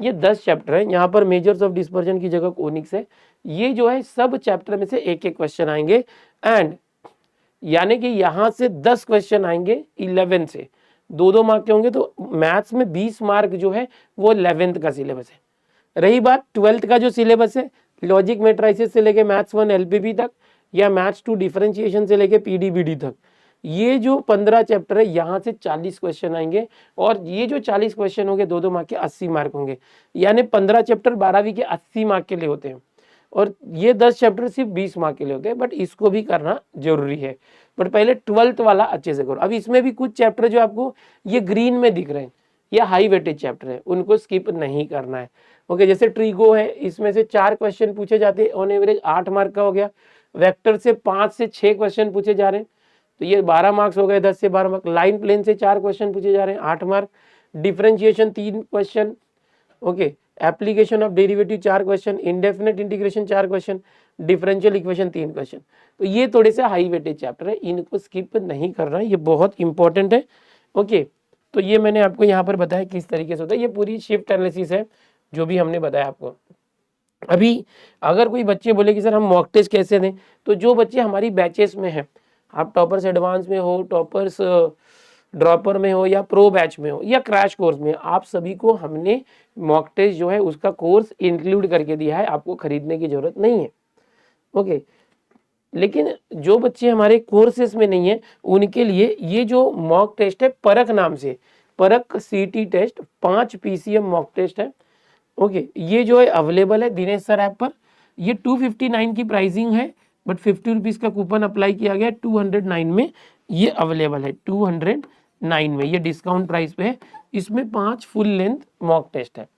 ये 10 चैप्टर हैं। यहाँ पर मेजर्स ऑफ डिस्पर्जन की जगह कोनिक्स है। ये जो है सब चैप्टर में से एक एक क्वेश्चन आएंगे, एंड यानी कि यहाँ से 10 क्वेश्चन आएंगे 11 से, 2-2 मार्क के होंगे, तो मैथ्स में 20 मार्क जो है वो 11th का सिलेबस है। रही बात 12th का जो सिलेबस है, लॉजिक मेट्राइसिस से लेके मैथ्स 1 LPP तक, या मैथ्स 2 डिफरेंशिएशन से लेके PDBD तक, ये जो 15 चैप्टर है यहाँ से 40 क्वेश्चन आएंगे, और ये जो 40 क्वेश्चन होंगे 2-2 मार्क के 80 मार्क होंगे, यानी 15 चैप्टर 12वीं के 80 मार्क के लिए होते हैं, और ये 10 चैप्टर सिर्फ 20 मार्क के लिए होते हैं, बट इसको भी करना जरूरी है। बट पहले 12th वाला अच्छे से करो। अब इसमें भी कुछ चैप्टर जो आपको ये ग्रीन में दिख रहे हैं, ये हाई वेटेज चैप्टर है, उनको स्किप नहीं करना है। ओके, जैसे ट्रीगो है, इसमें से 4 क्वेश्चन पूछे जाते हैं, ऑन एवरेज 8 मार्क का हो गया। वेक्टर से 5 से 6 क्वेश्चन पूछे जा रहे हैं, तो ये 12 मार्क्स हो गए, 10 से 12 मार्क। लाइन प्लेन से 4 क्वेश्चन पूछे जा रहे हैं, 8 mark. Differentiation 3 question, okay. Application of derivative 4 question, indefinite integration 4 question, differential equation 3 question. तो ये थोड़े से हाई वेटेज चैप्टर है, इनको स्किप नहीं करना है, ये बहुत इंपॉर्टेंट है। ओके, तो ये मैंने आपको यहाँ पर बताया किस तरीके से होता है, ये पूरी शिफ्ट एनालिसिस है जो भी हमने बताया आपको। अभी अगर कोई बच्चे बोले कि सर हम मॉक टेस्ट कैसे दें, तो जो बच्चे हमारी बैचेस में हैं, आप टॉपर्स एडवांस में हो, टॉपर्स ड्रॉपर में हो, या प्रो बैच में हो, या क्रैश कोर्स में, आप सभी को हमने मॉक टेस्ट जो है उसका कोर्स इंक्लूड करके दिया है, आपको खरीदने की जरूरत नहीं है। ओके, लेकिन जो बच्चे हमारे कोर्सेस में नहीं है उनके लिए ये जो मॉक टेस्ट है परख नाम से, परख CT test 5 PCM mock test है। ओके, ये जो है अवेलेबल है दिनेश सर ऐप पर। ये 259 की प्राइसिंग है, बट 50 रुपीज़ का कूपन अप्लाई किया गया, 209 में ये अवेलेबल है, 209 में ये डिस्काउंट प्राइस पे है। इसमें 5 फुल लेंथ मॉक टेस्ट है,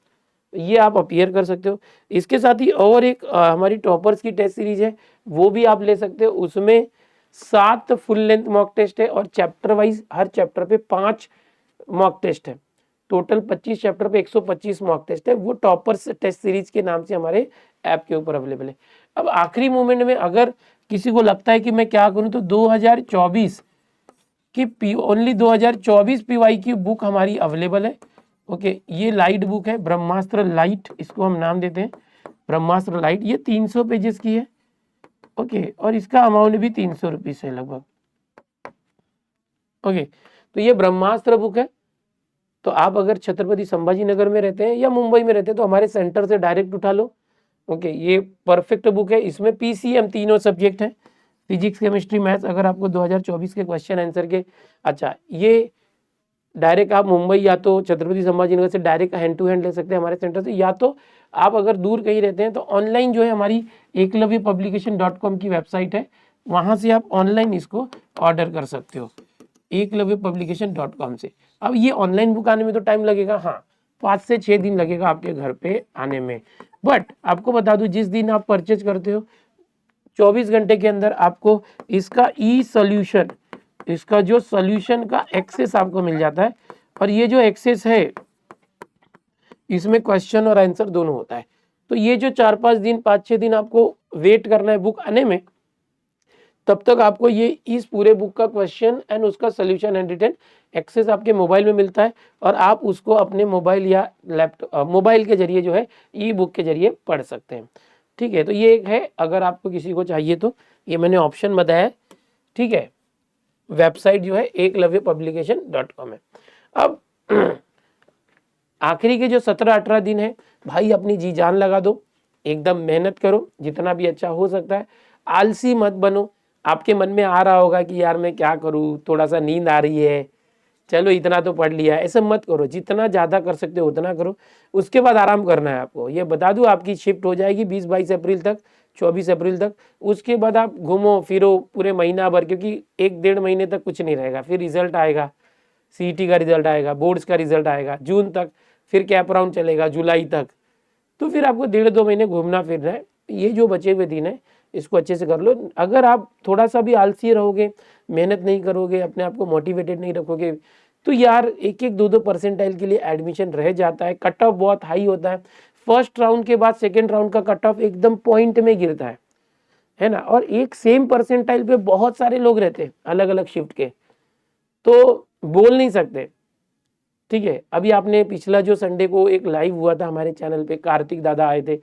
ये आप अपीयर कर सकते हो। इसके साथ ही और एक हमारी टॉपर्स की टेस्ट सीरीज है, वो भी आप ले सकते हो। उसमें 7 फुल लेंथ मॉक टेस्ट है, और चैप्टर वाइज हर चैप्टर पे 5 मॉक टेस्ट है। टोटल 25 चैप्टर पे 125 मॉक टेस्ट है, वो टॉपर्स टेस्ट सीरीज के नाम से हमारे ऐप के ऊपर अवेलेबल है। अब आखिरी मोमेंट में अगर किसी को लगता है कि मैं क्या करूं, तो 2024 कि ओनली 2024 PYQ बुक हमारी अवेलेबल है। ओके, ये लाइट बुक है, ब्रह्मास्त्र लाइट, इसको हम नाम देते हैं ब्रह्मास्त्र लाइट। ये 300 पेजेस की है। ओके, और इसका अमाउंट भी 300 रुपीज है लगभग। ओके, तो ये ब्रह्मास्त्र बुक है। तो आप अगर छत्रपति संभाजी नगर में रहते हैं या मुंबई में रहते हैं तो हमारे सेंटर से डायरेक्ट उठा लो। ओके, ये परफेक्ट बुक है। इसमें PCM तीनों सब्जेक्ट हैं, फिजिक्स, केमिस्ट्री, मैथ्स। अगर आपको 2024 के क्वेश्चन आंसर के, अच्छा, ये डायरेक्ट आप मुंबई या तो छत्रपति संभाजी नगर से डायरेक्ट हैंड टू हैंड ले सकते हैं हमारे सेंटर से, या तो आप अगर दूर कहीं रहते हैं तो ऑनलाइन जो है हमारी eklavyapublication.com की वेबसाइट है, वहाँ से आप ऑनलाइन इसको ऑर्डर कर सकते हो eklavyapublication.com से। अब ये ऑनलाइन बुक आने में तो टाइम लगेगा, हाँ 5 से 6 दिन लगेगा आपके घर पे आने में। बट आपको बता दूं, जिस दिन आप परचेज करते हो 24 घंटे के अंदर आपको इसका सॉल्यूशन, इसका जो सॉल्यूशन का एक्सेस आपको मिल जाता है। और ये जो एक्सेस है इसमें क्वेश्चन और आंसर दोनों होता है। तो ये जो 4-5 दिन 5-6 दिन आपको वेट करना है बुक आने में, तब तक आपको ये इस पूरे बुक का क्वेश्चन एंड उसका सोल्यूशन एंड रिटन एक्सेस आपके मोबाइल में मिलता है, और आप उसको अपने मोबाइल या लैपटॉप, मोबाइल के जरिए जो है ई बुक के जरिए पढ़ सकते हैं। ठीक है, तो ये एक है, अगर आपको किसी को चाहिए तो ये मैंने ऑप्शन बताया है। ठीक है, वेबसाइट जो है eklavyapublication.com है। अब आखिरी के जो 17-18 दिन है भाई, अपनी जी जान लगा दो, एकदम मेहनत करो, जितना भी अच्छा हो सकता है। आलसी मत बनो। आपके मन में आ रहा होगा कि यार मैं क्या करूं, थोड़ा सा नींद आ रही है, चलो इतना तो पढ़ लिया, ऐसा मत करो। जितना ज़्यादा कर सकते हो उतना करो, उसके बाद आराम करना है आपको। ये बता दूं, आपकी शिफ्ट हो जाएगी 20-22 अप्रैल तक, 24 अप्रैल तक। उसके बाद आप घूमो फिरो पूरे महीना भर, क्योंकि 1-1.5 महीने तक कुछ नहीं रहेगा। फिर रिजल्ट आएगा, CET का रिजल्ट आएगा, बोर्ड्स का रिजल्ट आएगा जून तक, फिर कैप राउंड चलेगा जुलाई तक। तो फिर आपको 1.5-2 महीने घूमना फिरना है। ये जो बचे हुए दिन है इसको अच्छे से कर लो। अगर आप थोड़ा सा भी आलसी रहोगे, मेहनत नहीं करोगे, अपने आप को मोटिवेटेड नहीं रखोगे, तो यार 1-1, 2-2 परसेंटाइल के लिए एडमिशन रह जाता है। कट ऑफ बहुत हाई होता है। फर्स्ट राउंड के बाद सेकेंड राउंड का कट ऑफ एकदम पॉइंट में गिरता है ना। और एक सेम परसेंटाइल पे बहुत सारे लोग रहते हैं अलग अलग शिफ्ट के, तो बोल नहीं सकते। ठीक है, अभी आपने पिछला जो संडे को एक लाइव हुआ था हमारे चैनल पे, कार्तिक दादा आए थे।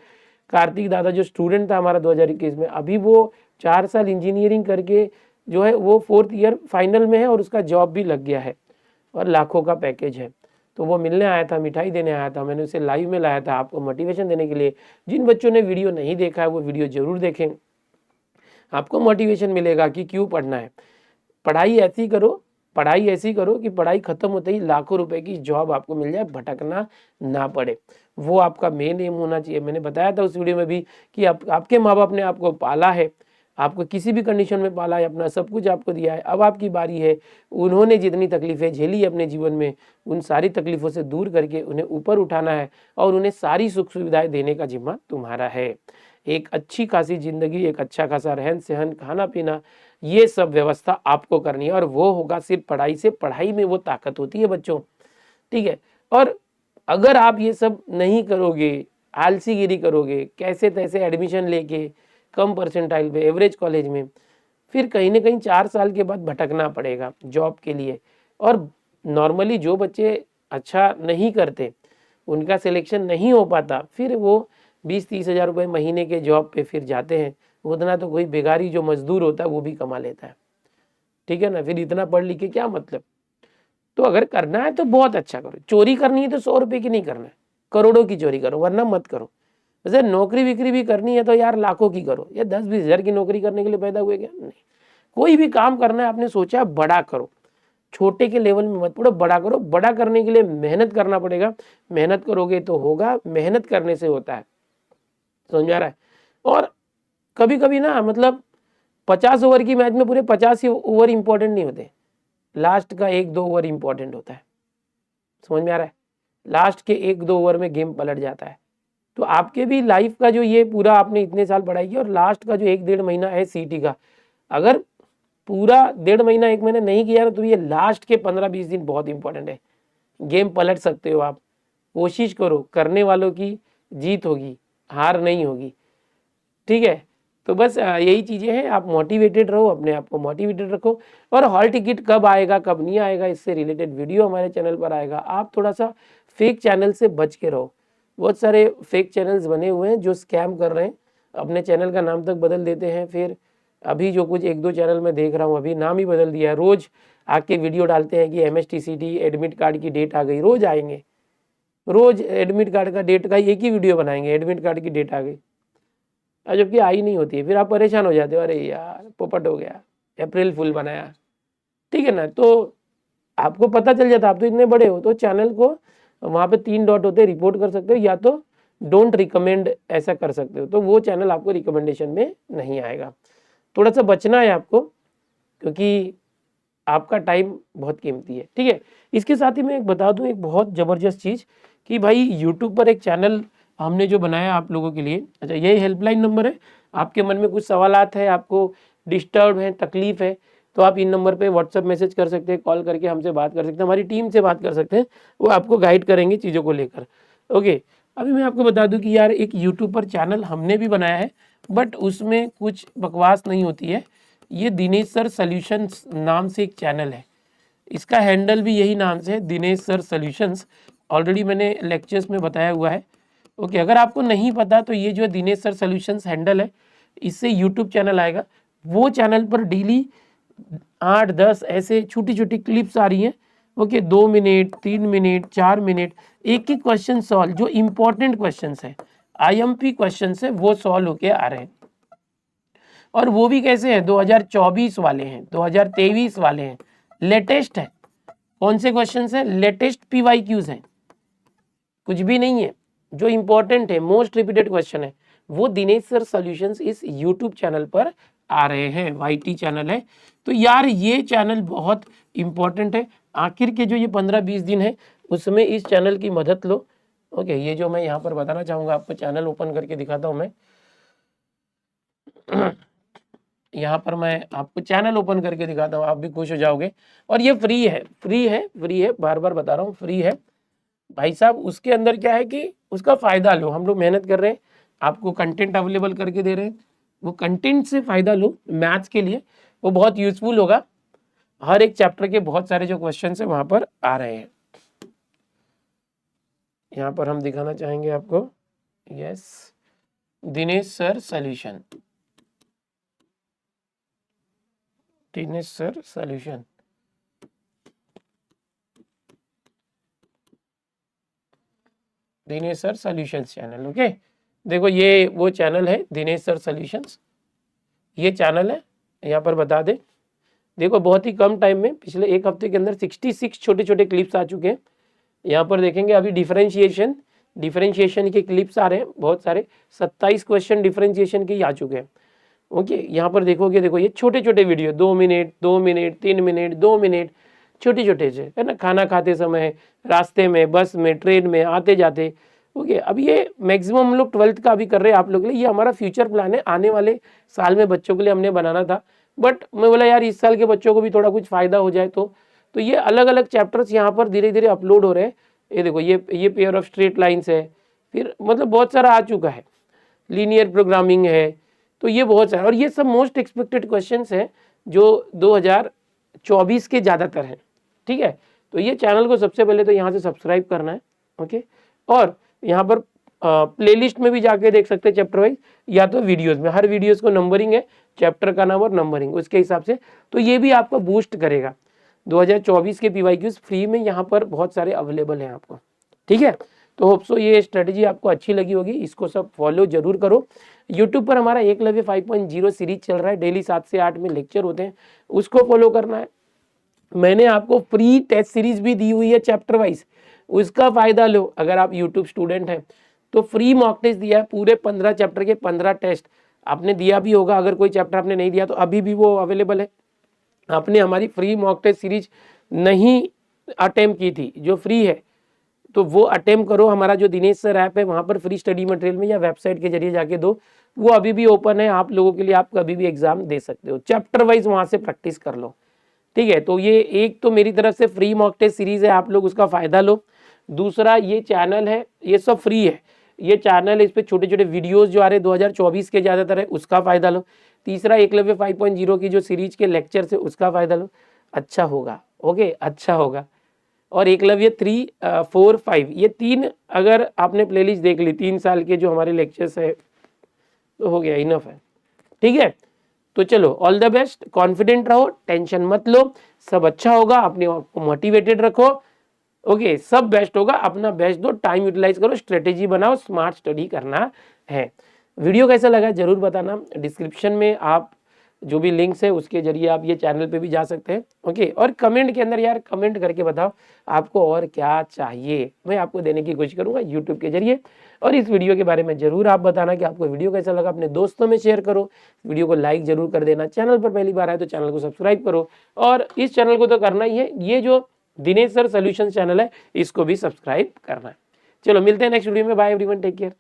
कार्तिक दादा जो स्टूडेंट था हमारा 2021 में, अभी वो 4 साल इंजीनियरिंग करके जो है वो 4th ईयर फाइनल में है, और उसका जॉब भी लग गया है और लाखों का पैकेज है। तो वो मिलने आया था, मिठाई देने आया था, मैंने उसे लाइव में लाया था आपको मोटिवेशन देने के लिए। जिन बच्चों ने वीडियो नहीं देखा है वो वीडियो जरूर देखें, आपको मोटिवेशन मिलेगा कि क्यों पढ़ना है। पढ़ाई ऐसी करो, पढ़ाई ऐसी करो कि पढ़ाई खत्म होते ही लाखों रुपए की जॉब आपको मिल जाए, भटकना ना पड़े। वो आपका मेन एम होना चाहिए। मैंने बताया था उस वीडियो में भी कि आपके माँ बाप ने आपको पाला है, आपको किसी भी कंडीशन में पाला है, अपना सब कुछ आपको दिया है। अब आपकी बारी है, उन्होंने जितनी तकलीफें झेली अपने जीवन में, उन सारी तकलीफों से दूर करके उन्हें ऊपर उठाना है, और उन्हें सारी सुख सुविधाएं देने का जिम्मा तुम्हारा है। एक अच्छी खासी जिंदगी, एक अच्छा खासा रहन सहन, खाना पीना, ये सब व्यवस्था आपको करनी है, और वो होगा सिर्फ पढ़ाई से। पढ़ाई में वो ताकत होती है बच्चों। ठीक है, और अगर आप ये सब नहीं करोगे, आलसीगिरी करोगे, कैसे तैसे एडमिशन लेके कम परसेंटाइल पे एवरेज कॉलेज में, फिर कहीं ना कहीं 4 साल के बाद भटकना पड़ेगा जॉब के लिए। और नॉर्मली जो बच्चे अच्छा नहीं करते, उनका सिलेक्शन नहीं हो पाता, फिर वो 20-30 हज़ार रुपये महीने के जॉब पे फिर जाते हैं। उतना तो कोई बेगारी जो मजदूर होता है वो भी कमा लेता है। ठीक है ना, फिर इतना पढ़ लिख के क्या मतलब। तो अगर करना है तो बहुत अच्छा करो। चोरी करनी है तो 100 रुपए की नहीं करना है, करोड़ों की चोरी करो, वरना मत करो। वैसे नौकरी विक्री भी करनी है तो यार लाखों की करो। या 10-20 हज़ार की नौकरी करने के लिए पैदा हुए क्या? नहीं। कोई भी काम करना है, आपने सोचा बड़ा करो, छोटे के लेवल में मत पड़ो, बड़ा करो। बड़ा करने के लिए मेहनत करना पड़ेगा, मेहनत करोगे तो होगा, मेहनत करने से होता है। समझ आ रहा है। और कभी कभी ना, मतलब 50 ओवर की मैच में पूरे 50 ही ओवर इंपॉर्टेंट नहीं होते, लास्ट का 1-2 ओवर इंपॉर्टेंट होता है। समझ में आ रहा है, लास्ट के 1-2 ओवर में गेम पलट जाता है। तो आपके भी लाइफ का जो ये पूरा आपने इतने साल पढ़ाई की, और लास्ट का जो 1-1.5 महीना है CET का, अगर पूरा 1.5 महीना 1 महीना नहीं किया ना, तो ये लास्ट के 15-20 दिन बहुत इंपॉर्टेंट है। गेम पलट सकते हो आप। कोशिश करो, करने वालों की जीत होगी, हार नहीं होगी। ठीक है, तो बस यही चीज़ें हैं, आप मोटिवेटेड रहो, अपने आप को मोटिवेटेड रखो। और हॉल टिकट कब आएगा कब नहीं आएगा इससे रिलेटेड वीडियो हमारे चैनल पर आएगा। आप थोड़ा सा फेक चैनल से बच के रहो। बहुत सारे फेक चैनल्स बने हुए हैं जो स्कैम कर रहे हैं, अपने चैनल का नाम तक बदल देते हैं। फिर अभी जो कुछ 1-2 चैनल मैं देख रहा हूँ अभी नाम ही बदल दिया है, रोज़ आके वीडियो डालते हैं कि MSTCT एडमिट कार्ड की डेट आ गई। रोज़ आएंगे, रोज़ एडमिट कार्ड का डेट का एक ही वीडियो बनाएंगे, एडमिट कार्ड की डेट आ गई, और जबकि आई नहीं होती है। फिर आप परेशान हो जाते हो, अरे यार पोपट हो गया, अप्रैल फुल बनाया, ठीक है ना। तो आपको पता चल जाता, आप तो इतने बड़े हो, तो चैनल को वहाँ पे 3 डॉट होते हैं, रिपोर्ट कर सकते हो या तो डोंट रिकमेंड ऐसा कर सकते हो, तो वो चैनल आपको रिकमेंडेशन में नहीं आएगा। थोड़ा सा बचना है आपको, क्योंकि आपका टाइम बहुत कीमती है, ठीक है। इसके साथ ही मैं एक बता दूं एक बहुत ज़बरदस्त चीज़ कि भाई यूट्यूब पर एक चैनल हमने जो बनाया आप लोगों के लिए। अच्छा, ये हेल्पलाइन नंबर है, आपके मन में कुछ सवालात है, आपको डिस्टर्ब है, तकलीफ है, तो आप इन नंबर पे व्हाट्सएप मैसेज कर सकते हैं, कॉल करके हमसे बात कर सकते हैं, हमारी टीम से बात कर सकते हैं, वो आपको गाइड करेंगे चीज़ों को लेकर। ओके, अभी मैं आपको बता दूं कि यार एक यूट्यूब पर चैनल हमने भी बनाया है, बट उसमें कुछ बकवास नहीं होती है। ये दिनेश सर सॉल्यूशंस नाम से एक चैनल है, इसका हैंडल भी यही नाम से है, दिनेश सर सॉल्यूशंस। ऑलरेडी मैंने लेक्चर्स में बताया हुआ है। ओके, अगर आपको नहीं पता तो ये जो दिनेश सर सॉल्यूशंस हैंडल है, इससे यूट्यूब चैनल आएगा। वो चैनल पर डेली 8-10 ऐसे छोटी छोटी क्लिप्स आ रही हैं। ओके, 2 मिनट 3 मिनट 4 मिनट एक एक क्वेश्चन सॉल्व, जो इंपॉर्टेंट क्वेश्चन है, IMP क्वेश्चन है, वो सॉल्व होके आ रहे हैं। और वो भी कैसे हैं, 2024 वाले हैं, 2023 वाले हैं, लेटेस्ट है। कौन से क्वेश्चन है, लेटेस्ट PYQs हैं, कुछ भी नहीं है, जो इंपॉर्टेंट है, मोस्ट रिपीटेड क्वेश्चन है, वो दिनेश सर सॉल्यूशंस इस यूट्यूब चैनल पर आ रहे हैं, YT चैनल है। तो यार ये चैनल बहुत इंपॉर्टेंट है। आखिर के जो ये 15-20 दिन है उसमें इस चैनल की मदद लो। ओके, ये जो मैं यहाँ पर बताना चाहूँगा आपको, चैनल ओपन करके दिखाता हूँ मैं। यहाँ पर मैं आपको चैनल ओपन करके दिखाता हूँ, आप भी खुश हो जाओगे। और ये फ्री है, फ्री है, फ्री है, बार बार बता रहा हूँ, फ्री है भाई साहब। उसके अंदर क्या है कि उसका फ़ायदा लो, हम लोग मेहनत कर रहे हैं, आपको कंटेंट अवेलेबल करके दे रहे हैं, वो कंटेंट से फ़ायदा लो। मैथ्स के लिए वो बहुत यूज़फुल होगा, हर एक चैप्टर के बहुत सारे जो क्वेश्चन है वहाँ पर आ रहे हैं। यहाँ पर हम दिखाना चाहेंगे आपको, yes, Dinesh sir solution, Dinesh sir solution, Dinesh sir solutions channel. Okay, देखो ये वो चैनल है दिनेश सर सॉल्यूशंस, ये चैनल है। यहाँ पर बता दें, देखो बहुत ही कम टाइम में, पिछले एक हफ्ते के अंदर 66 छोटे छोटे क्लिप्स आ चुके हैं। यहाँ पर देखेंगे अभी डिफरेंशिएशन के क्लिप्स आ रहे हैं बहुत सारे, 27 क्वेश्चन डिफरेंशिएशन के ही आ चुके हैं। ओके, यहाँ पर देखोगे, देखो ये छोटे छोटे video, 2 minute 2 minute 3 minute 2 minute, छोटे छोटे से, है ना, खाना खाते समय, रास्ते में, बस में, ट्रेन में, आते जाते। ओके, अब ये मैक्सिमम हम लोग 12th का भी कर रहे हैं आप लोग के लिए, ये हमारा फ्यूचर प्लान है, आने वाले साल में बच्चों के लिए हमने बनाना था, बट मैं बोला यार इस साल के बच्चों को भी थोड़ा कुछ फ़ायदा हो जाए। तो ये अलग अलग चैप्टर्स यहाँ पर धीरे धीरे अपलोड हो रहे हैं। ये देखो, ये पेयर ऑफ स्ट्रेट लाइन्स है, फिर मतलब बहुत सारा आ चुका है, लीनियर प्रोग्रामिंग है, तो ये बहुत सारा, और ये सब मोस्ट एक्सपेक्टेड क्वेश्चंस हैं जो 2024 के ज़्यादातर हैं, ठीक है। तो ये चैनल को सबसे पहले तो यहाँ से सब्सक्राइब करना है। ओके, और यहाँ पर प्लेलिस्ट में भी जाके देख सकते हैं चैप्टर वाइज, या तो वीडियोस में, हर वीडियोस को नंबरिंग है, चैप्टर का नाम और नंबरिंग, उसके हिसाब से, तो ये भी आपको बूस्ट करेगा। 2024 के PYQs फ्री में यहाँ पर बहुत सारे अवेलेबल हैं आपको, ठीक है। तो होप सो ये स्ट्रेटजी आपको अच्छी लगी होगी, इसको सब फॉलो जरूर करो। यूट्यूब पर हमारा एकलव्य 5.0 सीरीज चल रहा है, डेली 7 से 8 में लेक्चर होते हैं, उसको फॉलो करना है। मैंने आपको फ्री टेस्ट सीरीज भी दी हुई है चैप्टर वाइज, उसका फायदा लो। अगर आप यूट्यूब स्टूडेंट हैं तो फ्री मॉक टेस्ट दिया है, पूरे 15 चैप्टर के 15 टेस्ट आपने दिया भी होगा। अगर कोई चैप्टर आपने नहीं दिया तो अभी भी वो अवेलेबल है। आपने हमारी फ्री मॉक टेस्ट सीरीज नहीं अटेम्प्ट की थी, जो फ्री है, तो वो अटेम्प्ट करो। हमारा जो दिनेश सर ऐप है वहाँ पर फ्री स्टडी मटेरियल में, या वेबसाइट के जरिए जाके दो, वो अभी भी ओपन है आप लोगों के लिए, आप कभी भी एग्जाम दे सकते हो। चैप्टर वाइज वहाँ से प्रैक्टिस कर लो, ठीक है। तो ये एक तो मेरी तरफ से फ्री मॉक टेस्ट सीरीज है, आप लोग उसका फ़ायदा लो। दूसरा ये चैनल है, ये सब फ्री है, ये चैनल है, इस पे छोटे छोटे वीडियोस जो आ रहे हैं 2024 के ज़्यादातर है, उसका फ़ायदा लो। तीसरा एकलव्य 5.0 की जो सीरीज के लेक्चर है उसका फ़ायदा लो, अच्छा होगा। ओके, अच्छा होगा। और एकलव्य 3, 4, 5 ये 3 अगर आपने प्लेलिस्ट देख ली 3 साल के जो हमारे लेक्चर्स है तो हो गया, इनफ है। ठीक है, तो चलो ऑल द बेस्ट, कॉन्फिडेंट रहो, टेंशन मत लो, सब अच्छा होगा, अपने आप को मोटिवेटेड रखो। ओके, सब बेस्ट होगा, अपना बेस्ट दो, टाइम यूटिलाइज करो, स्ट्रेटेजी बनाओ, स्मार्ट स्टडी करना है। वीडियो कैसा लगा जरूर बताना। डिस्क्रिप्शन में आप जो भी लिंक्स है उसके जरिए आप ये चैनल पे भी जा सकते हैं। ओके, और कमेंट के अंदर यार कमेंट करके बताओ आपको और क्या चाहिए, मैं आपको देने की कोशिश करूंगा यूट्यूब के जरिए। और इस वीडियो के बारे में जरूर आप बताना कि आपको वीडियो कैसा लगा, अपने दोस्तों में शेयर करो, वीडियो को लाइक जरूर कर देना, चैनल पर पहली बार आए तो चैनल को सब्सक्राइब करो, और इस चैनल को तो करना ही है, ये जो दिनेश सर सॉल्यूशन चैनल है इसको भी सब्सक्राइब करना है। चलो मिलते हैं नेक्स्ट वीडियो में, बाय एवरीवन, टेक केयर।